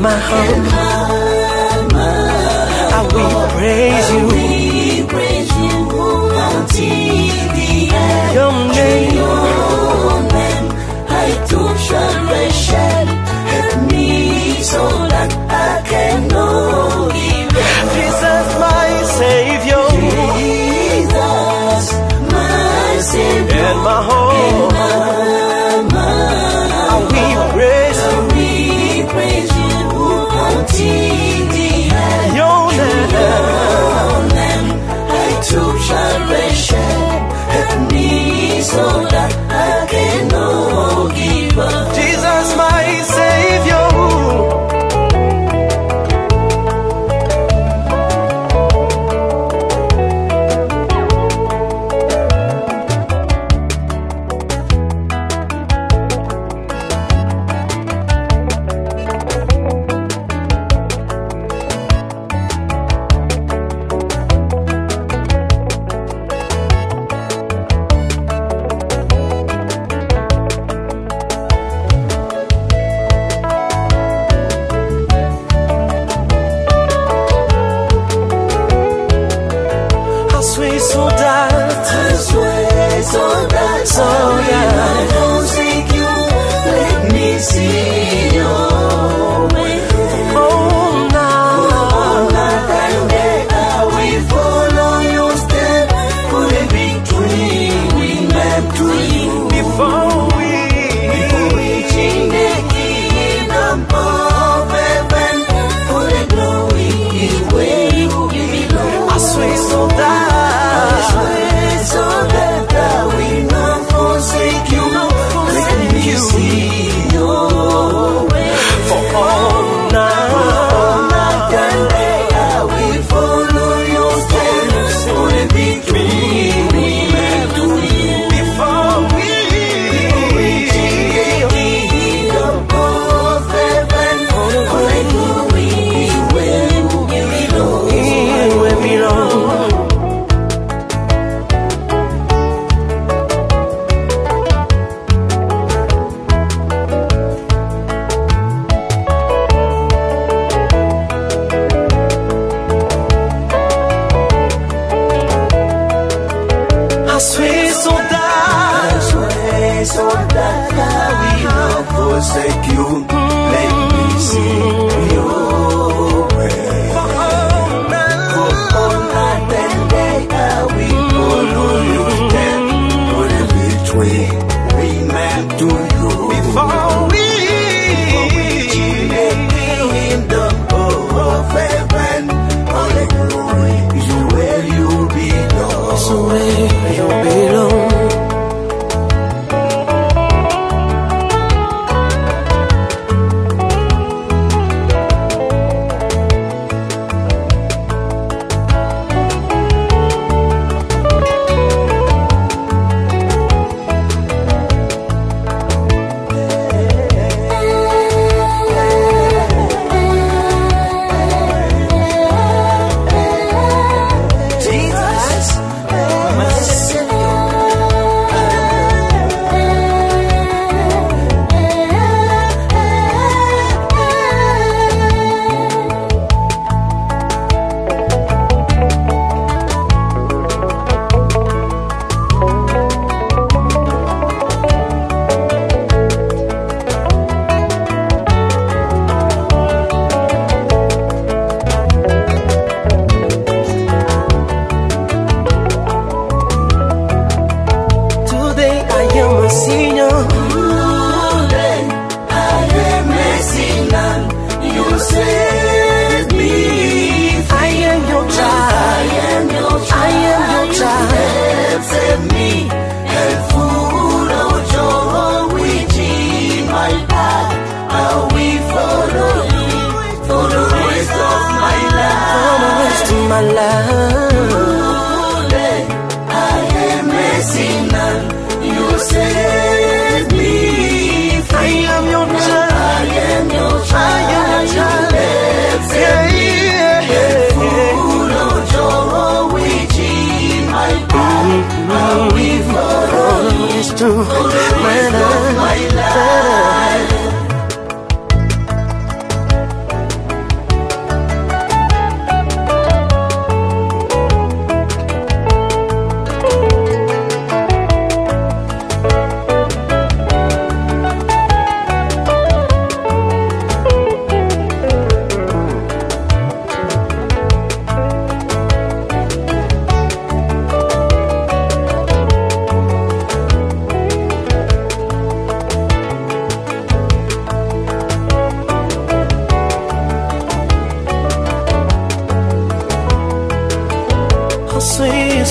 my heart. I will praise you. Your name, I took salvation. Help me so that I can know you. Jesus, my Savior. Jesus, my Savior. And my home. I will praise you. Your name, I took salvation. Help me so that I can know give up. Jesus, my Savior.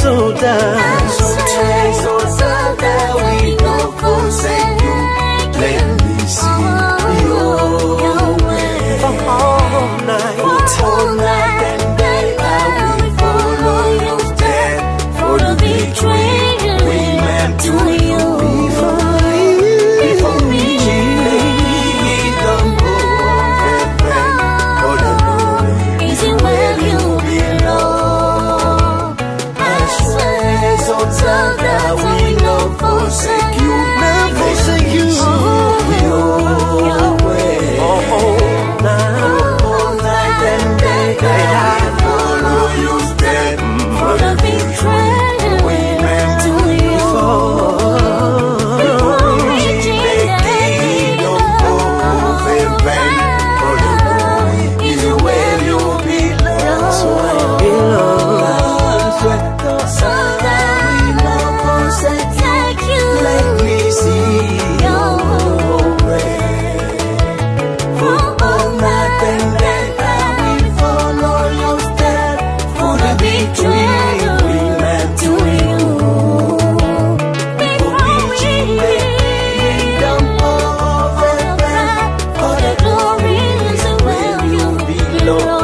soldier, we no forsake you. Let me see your way. For all night and day, I will follow you. Stand for the victory we meant to you. Before me, kingdom of heaven, for the glory is where you belong. I swear, soldier, we no forsake you. Never forsake you. Your way. All night and day, I follow you. Stand for the victory we meant to you. Before reaching the kingdom of heaven, for the glory is where you belong. So I belong. So that we no forsake you. Let me see your way. For all night and day, I will follow your step for the victory we meant to you. Before reaching the kingdom of heaven, for the glory is where you belong.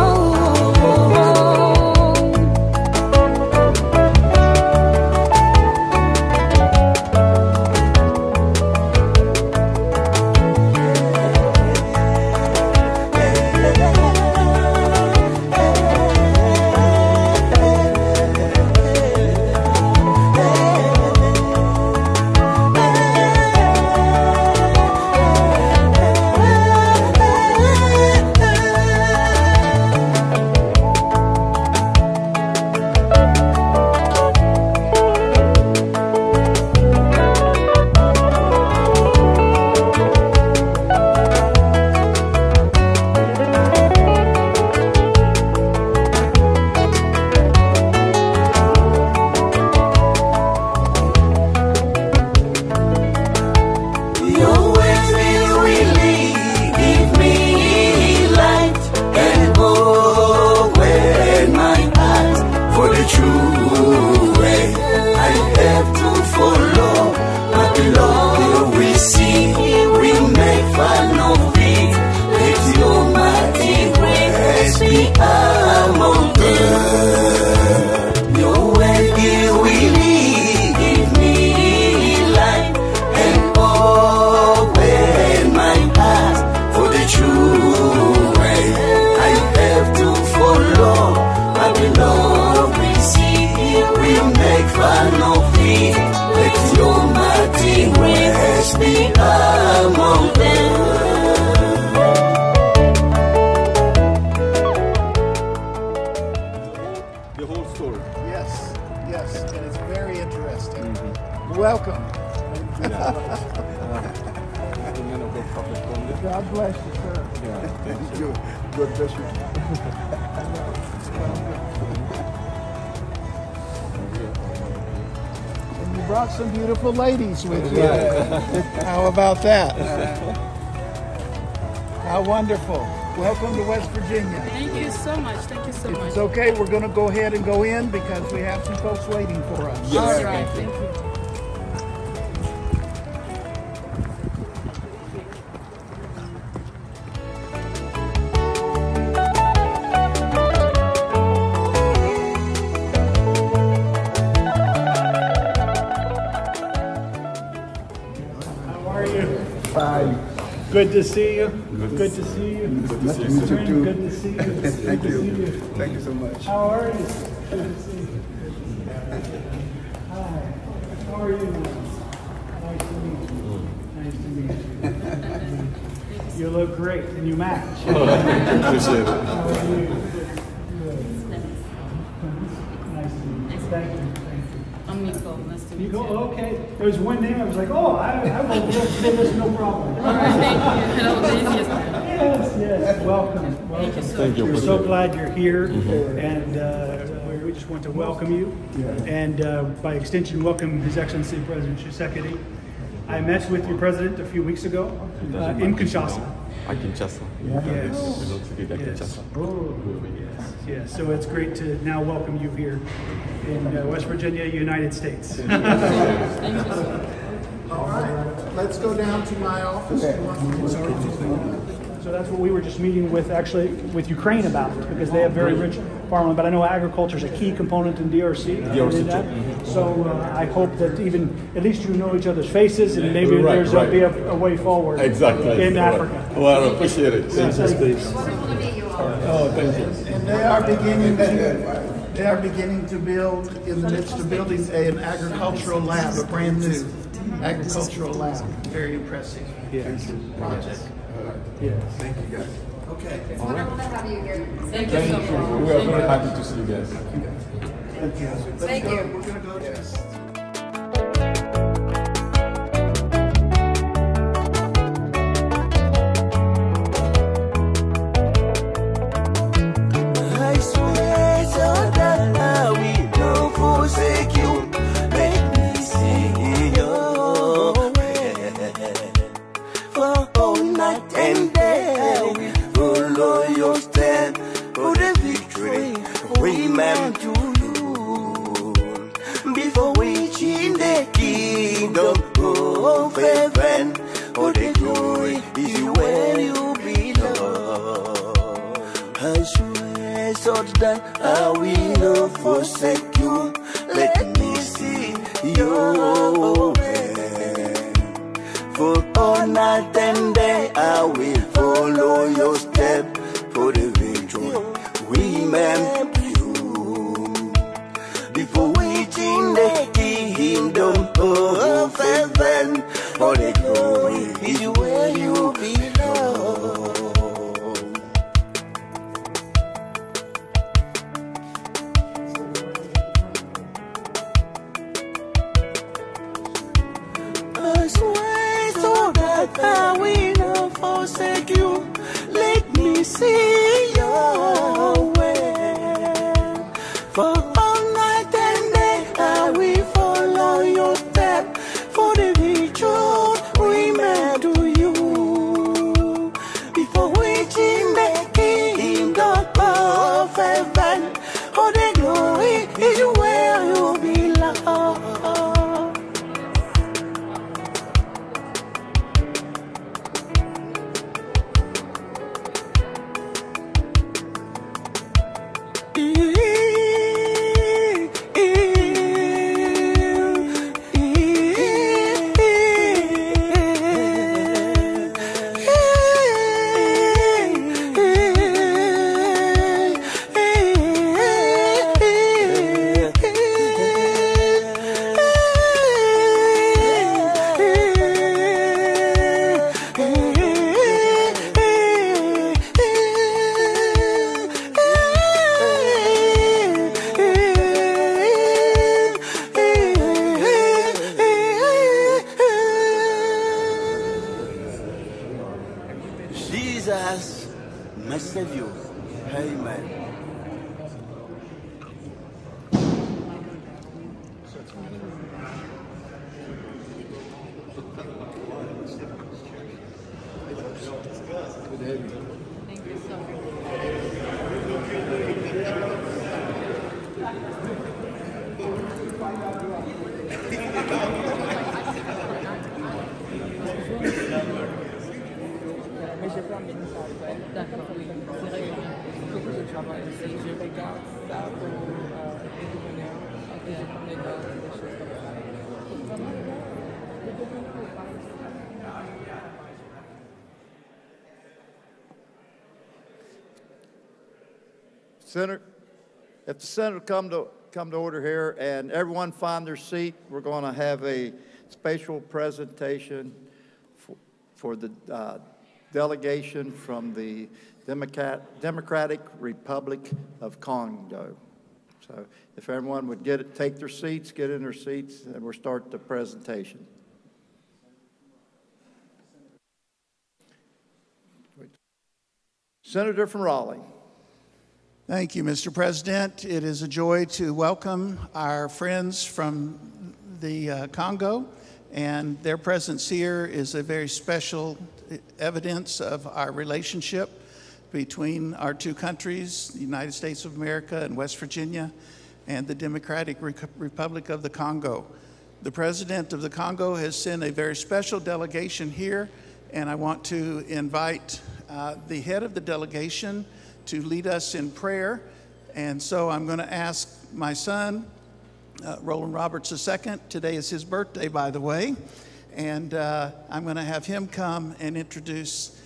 Your ways will really give me light and open my eyes for the true way. I have to follow my beloved. We see, we make fun of it. Let your mighty ways be among them. Your way will really give me light and open my eyes for the true way. I have to follow my beloved. We see, we make fun of it. Let your mighty ways be among them. The whole story. Yes, yes, and it's very interesting. Welcome. God bless you, sir. Thank you. God bless you. And you brought some beautiful ladies with you. How about that? How wonderful. Welcome to West Virginia. Thank you so much. Thank you so If much. it's okay, we're going to go ahead and go in because we have some folks waiting for us. All right. Thank you. How are you? Fine. Good to see you. Good to see you. Nice to meet you too. Good to see you. Thank Good to you. see you. Thank you so much. How are you? Good to see you. Hi. How are you? Nice to meet you. Nice to meet you. You look great and you match. Appreciate it. How are you? Good. Nice to meet you. Thank you. I'm Nicole. Nice to meet You you. go, okay. There was one name I was like, oh, I will say this, no problem. All right. Thank you. Hello, ladies. Yes, yes. Welcome. Thank you so Thank much. you. We're so glad you're here, and we just want to welcome you, and by extension, welcome His Excellency President Tshisekedi. I met with your president a few weeks ago in Kinshasa, à Kinshasa. Yes. De l'autre côté de Kinshasa. Oh, yes, yes. So it's great to now welcome you here in West Virginia, United States. Thank you so much. All right, let's go down to my office. So that's what we were just meeting with, actually, with Ukraine about, because they have very rich farmland. But I know agriculture is a key component in DRC. So I hope that even, at least you know each other's faces, and maybe there's will be a way forward in Africa. Well, I appreciate it. Yes, Oh, thank you. And they are beginning to build, in the midst of building an agricultural lab, a brand new agricultural lab. Very impressive project. Yes. Thank you, guys. Okay. It's wonderful to have you here. Thank you so much. We are very happy to see you guys. Thank you. We're going to go to before reaching the kingdom of heaven, for the glory is where you belong. I swear so that I will not forsake you. Let me see your way. For all night and day I will follow your step, for the victory remember you. Before reaching the kingdom of heaven, for the glory is where you belong. I swear so that I will not forsake you. Let me see your way. For all night and day I will follow your step, for the victory remain to you. Before reaching the kingdom of heaven, for the glory is where you belong. Jesus, my Savior. Amen. Thank you so much. D'accord, oui. C'est vrai que je travaille aussi. Je regarde ça pour aider mon heure. Après, je prends des notes, des choses comme ça. Senator, if the Senator come to order here and everyone find their seat, we're going to have a special presentation for the delegation from the Democratic Republic of Congo. So if everyone would take their seats, get in their seats, and we'll start the presentation. Senator from Raleigh. Thank you, Mr. President. It is a joy to welcome our friends from the Congo, and their presence here is a very special evidence of our relationship between our two countries, the United States of America and West Virginia, and the Democratic Republic of the Congo. The President of the Congo has sent a very special delegation here, and I want to invite the head of the delegation to lead us in prayer. And so I'm going to ask my son, Rollen Roberts II. Today is his birthday, by the way. And I'm going to have him come and introduce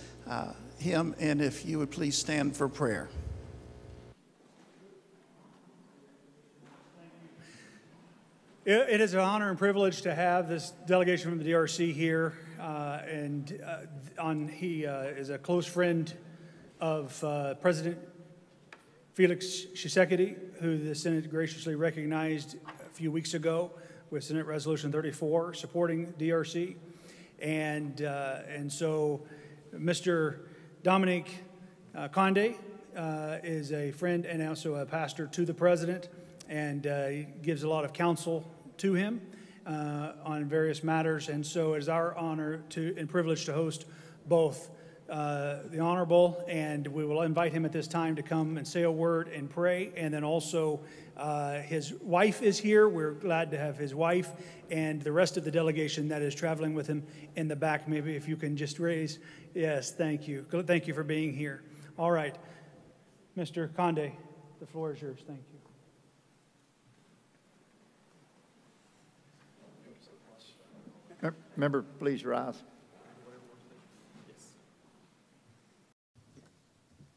him. And if you would please stand for prayer. It is an honor and privilege to have this delegation from the DRC here. He is a close friend of President Félix Tshisekedi, who the Senate graciously recognized a few weeks ago with Senate Resolution 34 supporting DRC. And so Mr. Dominique Khonde is a friend and also a pastor to the president, and he gives a lot of counsel to him on various matters. And so it is our honor and privilege to host both the Honorable, and we will invite him at this time to come and say a word and pray. And then also his wife is here. We're glad to have his wife and the rest of the delegation that is traveling with him in the back. Maybe if you can just raise. Yes, thank you. Thank you for being here. All right. Mr. Khonde, the floor is yours. Thank you. Member, please rise.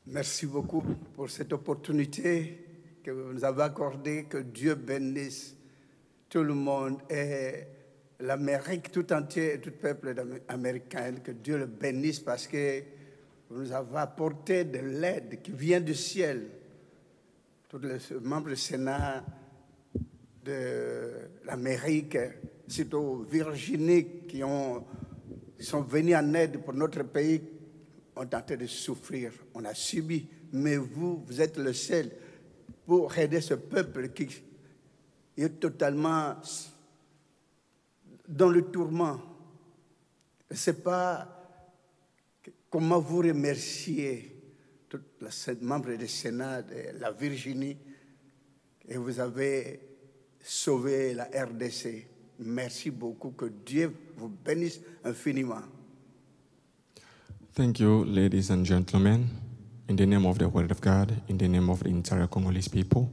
Merci beaucoup pour cette opportunité que vous nous avez accordée. Que Dieu bénisse tout le monde et l'Amérique tout entière et tout peuple américain. Que Dieu le bénisse parce que vous nous avez apporté de l'aide qui vient du ciel. Tous les membres du Sénat de l'Amérique, surtout Virginie, qui sont venus en aide pour notre pays, ont tenté de souffrir. On a subi, mais vous êtes le seul pour aider ce peuple qui est totalement dans le tourment. Je ne sais pas comment vous remercier tous les membres du Sénat de la Virginie, et vous avez sauvé la RDC. Merci beaucoup. Que Dieu vous bénisse infiniment. Thank you, ladies and gentlemen. In the name of the Word of God, in the name of the entire Congolese people,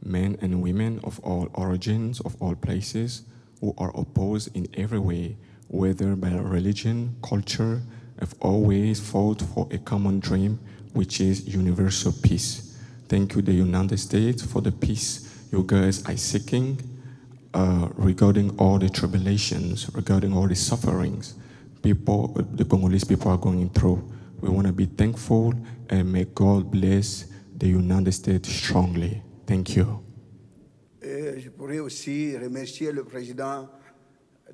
men and women of all origins, of all places, who are opposed in every way, whether by religion, culture, have always fought for a common dream, which is universal peace. Thank you, the United States, for the peace you guys are seeking regarding all the tribulations, regarding all the sufferings the Congolese people are going through. We want to be thankful, and may God bless the United States strongly. Thank you. Je pourrais aussi remercier le président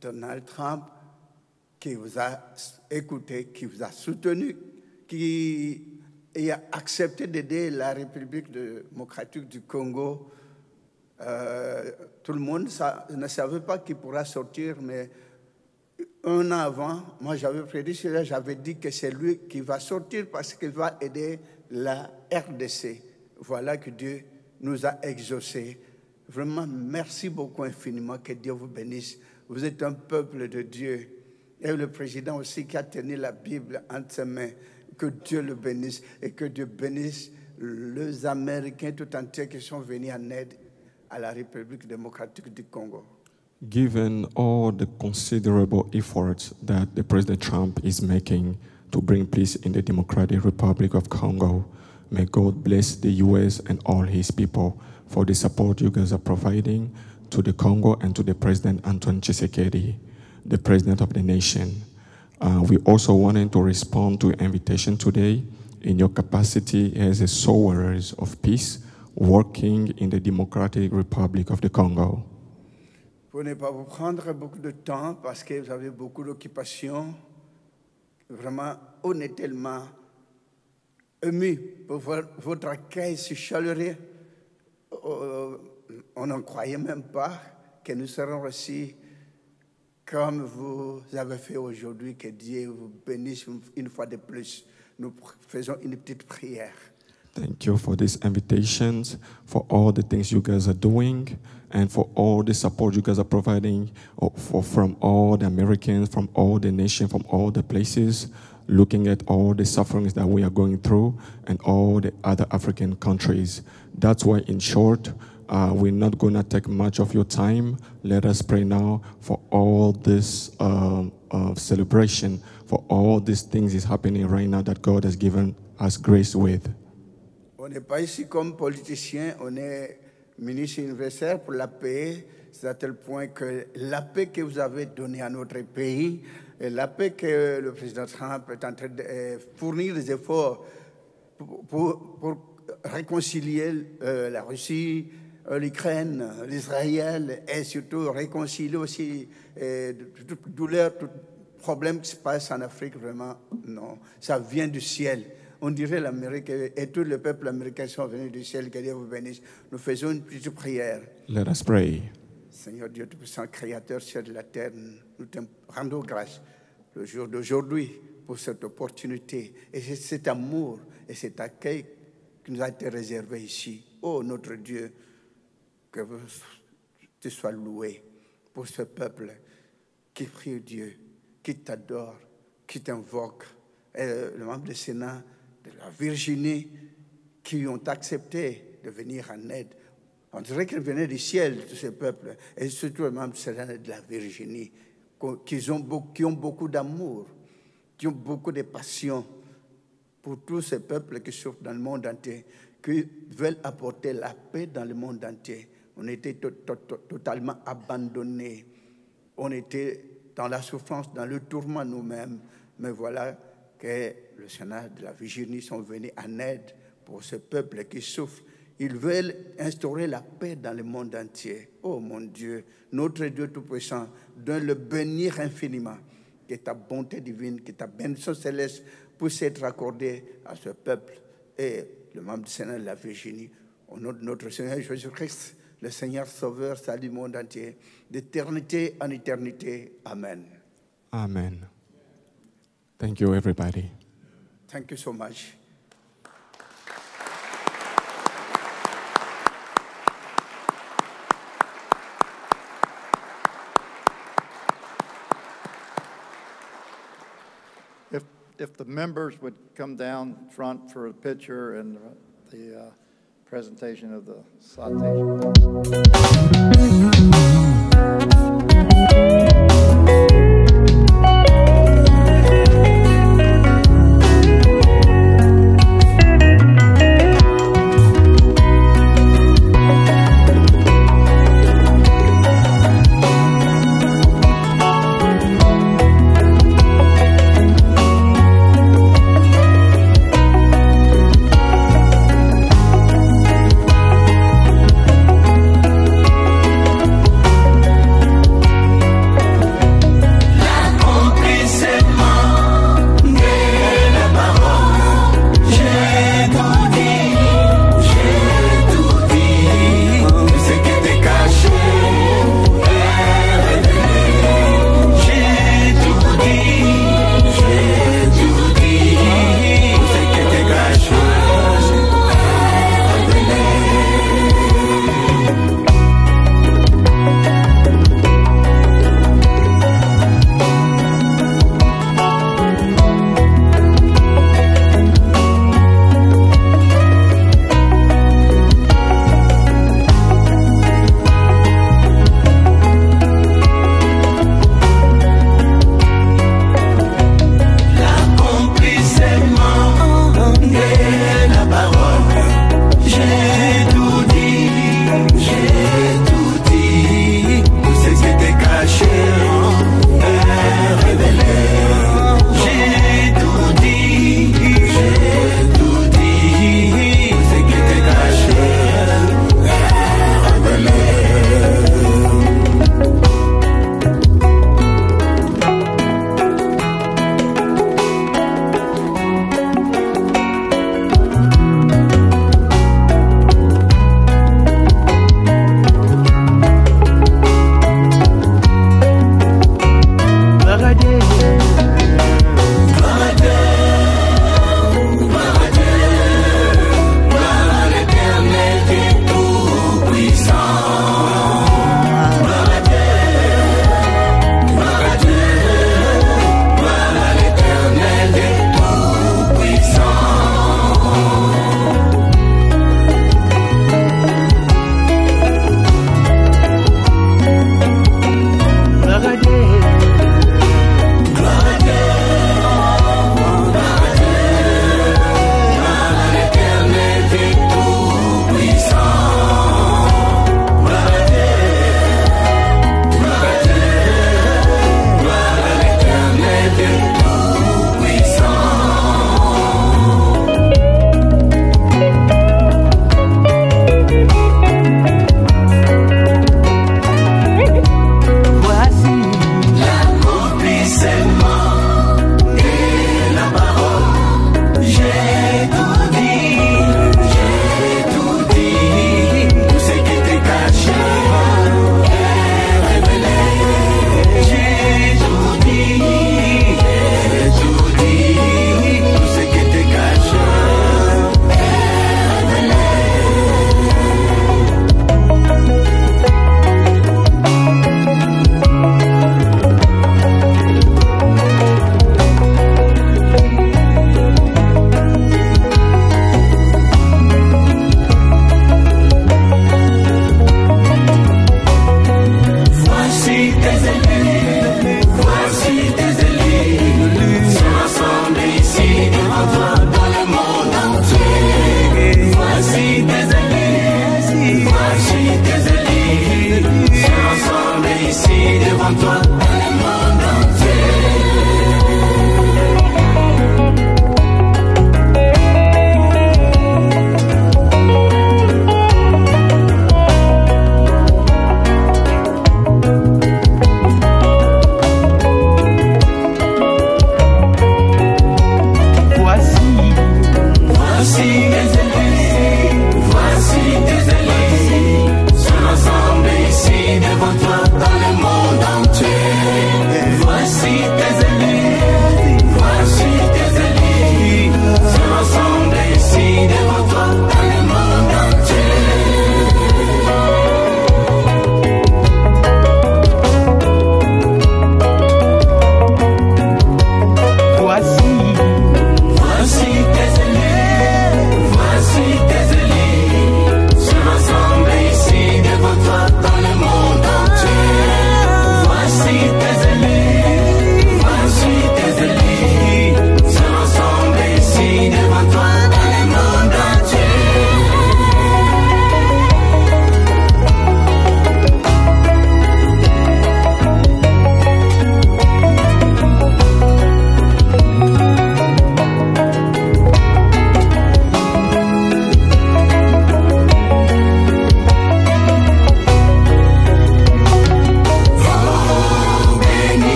Donald Trump qui vous a écouté, qui vous a soutenu, qui a accepté d'aider la République démocratique du Congo. Tout le monde ne savait pas qu'il pourra sortir, mais un an avant, moi j'avais prédit cela, j'avais dit que c'est lui qui va sortir parce qu'il va aider la RDC. Voilà que Dieu nous a exaucés. Vraiment, merci beaucoup infiniment, que Dieu vous bénisse. Vous êtes un peuple de Dieu. Et le président aussi qui a tenu la Bible entre ses mains. Que Dieu le bénisse et que Dieu bénisse les Américains tout entiers qui sont venus en aide à la République démocratique du Congo. Given all the considerable efforts that the President Trump is making to bring peace in the Democratic Republic of Congo, may God bless the U.S. and all his people for the support you guys are providing to the Congo and to the President Antoine Tshisekedi, the President of the nation. We also wanted to respond to an invitation today in your capacity as a sowers of peace working in the Democratic Republic of the Congo. Pour ne pas vous prendre beaucoup de temps, parce que vous avez beaucoup d'occupations, vraiment, on est tellement ému pour voir votre accueil si chaleureux. On n'en croyait même pas que nous serons reçus comme vous avez fait aujourd'hui, que Dieu vous bénisse une fois de plus. Nous faisons une petite prière. Thank you for these invitations, for all the things you guys are doing, and for all the support you guys are providing from all the Americans, from all the nations, from all the places, looking at all the sufferings that we are going through and all the other African countries. That's why, in short, we're not going to take much of your time. Let us pray now for all this celebration, for all these things is happening right now that God has given us grace with. On n'est pas ici comme politiciens, on est ministre universel pour la paix. C'est à tel point que la paix que vous avez donnée à notre pays, et la paix que le président Trump est en train de fournir des efforts pour réconcilier la Russie, l'Ukraine, l'Israël, et surtout réconcilier aussi toute douleur, tout problème qui se passe en Afrique, vraiment, non, ça vient du ciel. On dirait l'Amérique et tout le peuple américain sont venus du ciel, que Dieu vous bénisse. Nous faisons une petite prière. Let us pray. Seigneur Dieu Tout-Puissant, Créateur ciel de la terre, nous te rendons grâce le jour d'aujourd'hui pour cette opportunité et cet amour et cet accueil qui nous a été réservé ici. Oh notre Dieu, que tu sois loué pour ce peuple qui prie Dieu, qui t'adore, qui t'invoque. Et le membre du Sénat de la Virginie qui ont accepté de venir en aide. On dirait qu'ils venaient du ciel, tous ces peuples, et surtout les membres du Sénat de la Virginie, qui ont beaucoup d'amour, qui ont beaucoup de passion pour tous ces peuples qui souffrent dans le monde entier, qui veulent apporter la paix dans le monde entier. On était totalement abandonnés. On était dans la souffrance, dans le tourment nous-mêmes. Mais voilà que le Sénat de la Virginie sont venus en aide pour ce peuple qui souffre. Ils veulent instaurer la paix dans le monde entier. Oh mon Dieu, notre Dieu Tout-Puissant, donne le bénir infiniment. Que ta bonté divine, que ta bénédiction céleste puisse être accordée à ce peuple et le membre du Sénat de la Virginie. Au nom de notre Seigneur Jésus-Christ, le Seigneur Sauveur, salue le monde entier, d'éternité en éternité. Amen. Amen. Thank you, everybody. Thank you so much. If the members would come down front for a picture and the presentation of the citation.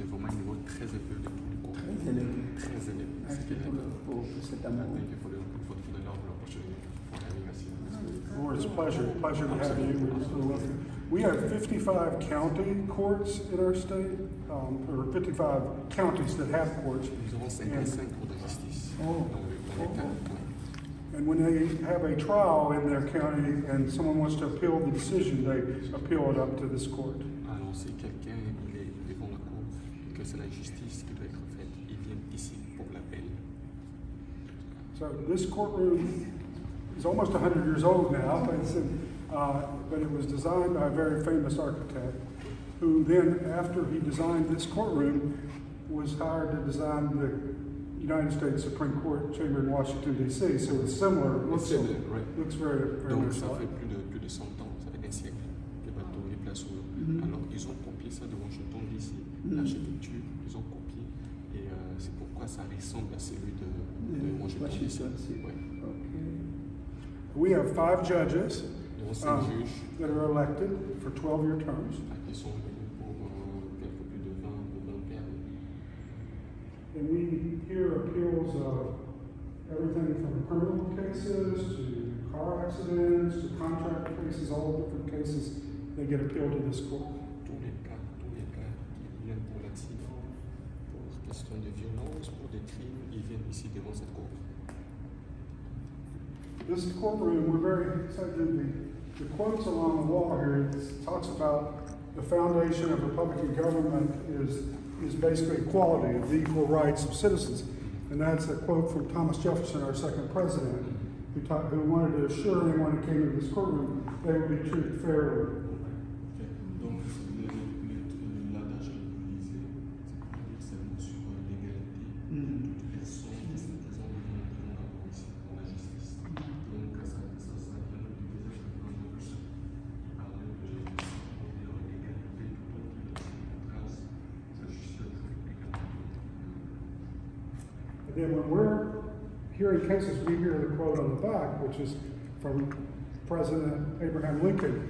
vraiment un niveau très élevé du cours. Très élevé. Très élevé. Pour cet amour. Thank you for the love and opportunity for having us here. Lord, it's a pleasure to have you. We're so lucky. We have 55 county courts in our state, or 55 counties that have courts. Nous avons 55 cours de justice. And when they have a trial in their county and someone wants to appeal the decision, they appeal it up to this court. Alors si quelqu'un il est devant la cour et que c'est la justice qui doit être faite, il vient ici pour l'appel. So this courtroom is almost 100 years old now, but it was designed by a very famous architect who then, after he designed this courtroom, was hired to design the United States Supreme Court chamber in Washington, D.C. So it's similar. Looks very Donc much ça like. fait plus de 100 ans, ça fait un siècle que les bateaux les placent où. Alors ils ont copié ça de Washington DC, l'architecture, ils ont copié et c'est pourquoi ça ressemble à celui de Washington DC. Ouais. We have 5 judges Nous avons 5 juges that are elected for 12-year terms. qui sont élus pour quelque plus de 20 périodes. And we hear appeals of everything from criminal cases to car accidents to contract cases, all different cases, they get appealed to this court. Tous les cas qui viennent pour l'accident, pour question de violence, pour des crimes, ils viennent ici devant cette cour. This courtroom, we're very excited. The quotes along the wall here, it talks about the foundation of Republican government is basically equality, of the equal rights of citizens. And that's a quote from Thomas Jefferson, our second president, who wanted to assure anyone who came into this courtroom they would be treated fairly. Donc, l'adage que vous lisez, c'est la notion d'égalité. Toutes les personnes qui sont présentes devant la police, pour la justice. Donc, ça vient du visage de Rollen Roberts. Il parlait de l'égalité, tout grâce à la justice également. And then when we're hearing cases, we hear the quote on the back, which is from President Abraham Lincoln.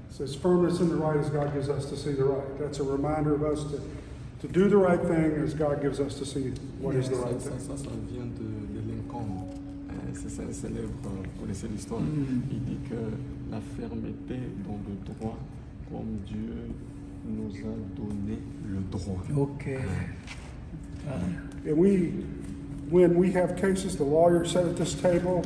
It says, firmness in the right as God gives us to see the right. That's a reminder of us to do the right thing as God gives us to see what is the right thing. Ça vient de Lincoln. C'est un célèbre, vous connaissez l'histoire. Il dit que la fermeté dans le droit, comme Dieu nous a donné le droit. Okay. And when we have cases, the lawyers sit at this table,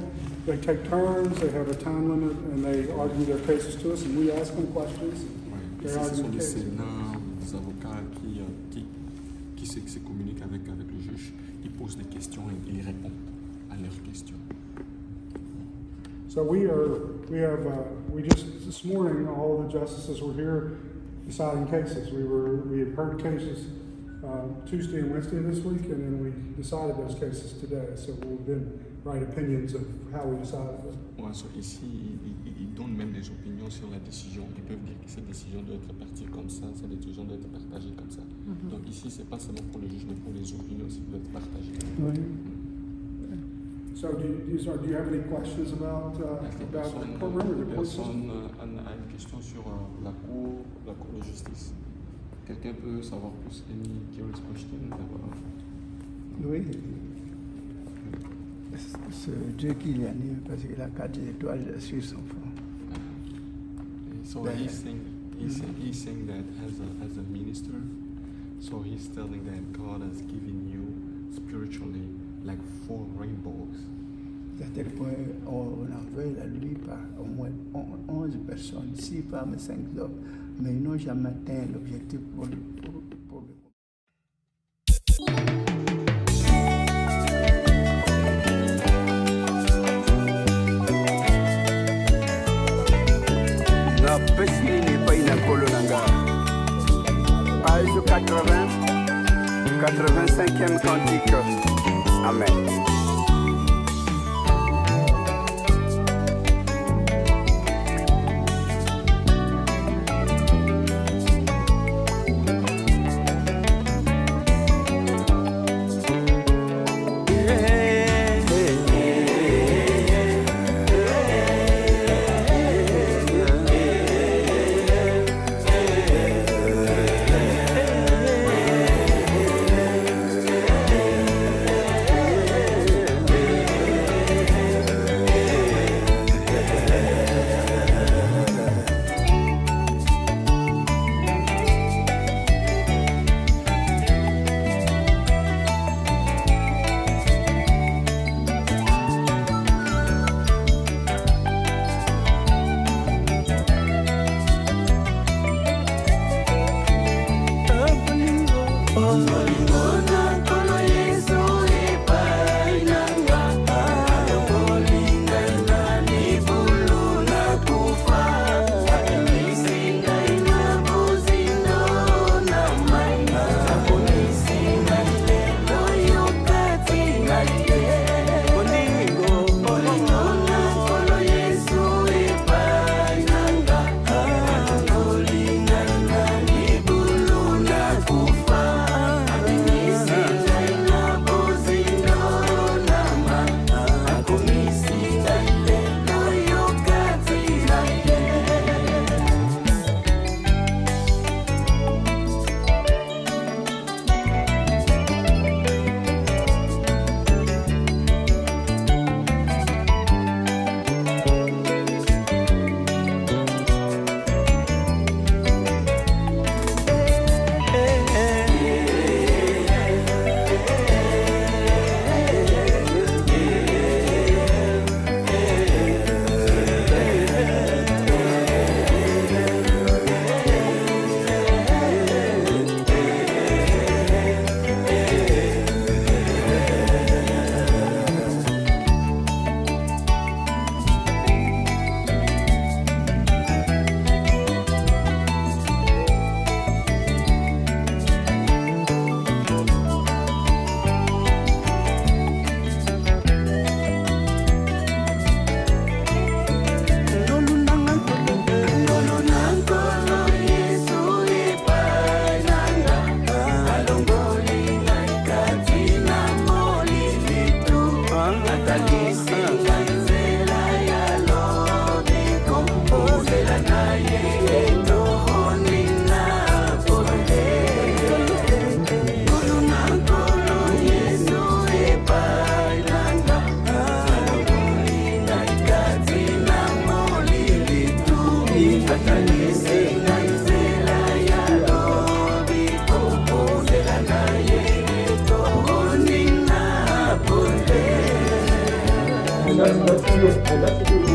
they take turns, they have a time limit, and they argue their cases to us, and we ask them questions. Ouais. Ici, ce sont des sénats, des avocats qui se communiquent avec le juge, ils posent des questions et ils répondent à leurs questions. So we just this morning, all the justices were here deciding cases. We had heard cases Tuesday and Wednesday this week, and then we decided those cases today. So we'll then write opinions of how we decided them. Ouais, so ici, ils donnent même des opinions sur la décision. Ils peuvent dire que cette décision doit être partie comme ça, cette décision doit être partagée comme ça. Donc ici, c'est pas seulement pour le juge, mais pour les opinions aussi qui doivent être partagées. Oui. So do you have any questions about the courtroom or the court system? Personne a une question sur la cour de justice. Quelqu'un peut savoir plus? Any curious question? Oui. Ce Dieu qui l'anime parce qu'il a 4 étoiles sur son front. So he's saying that as a minister, so he's telling that God has given you spiritually like 4 rainbows. À tel point, on envoie à lui par au moins 11 personnes, 6 femmes et 5 hommes, mais ils n'ont jamais atteint l'objectif pour le Page 80, 85e cantique. Amen. Let's do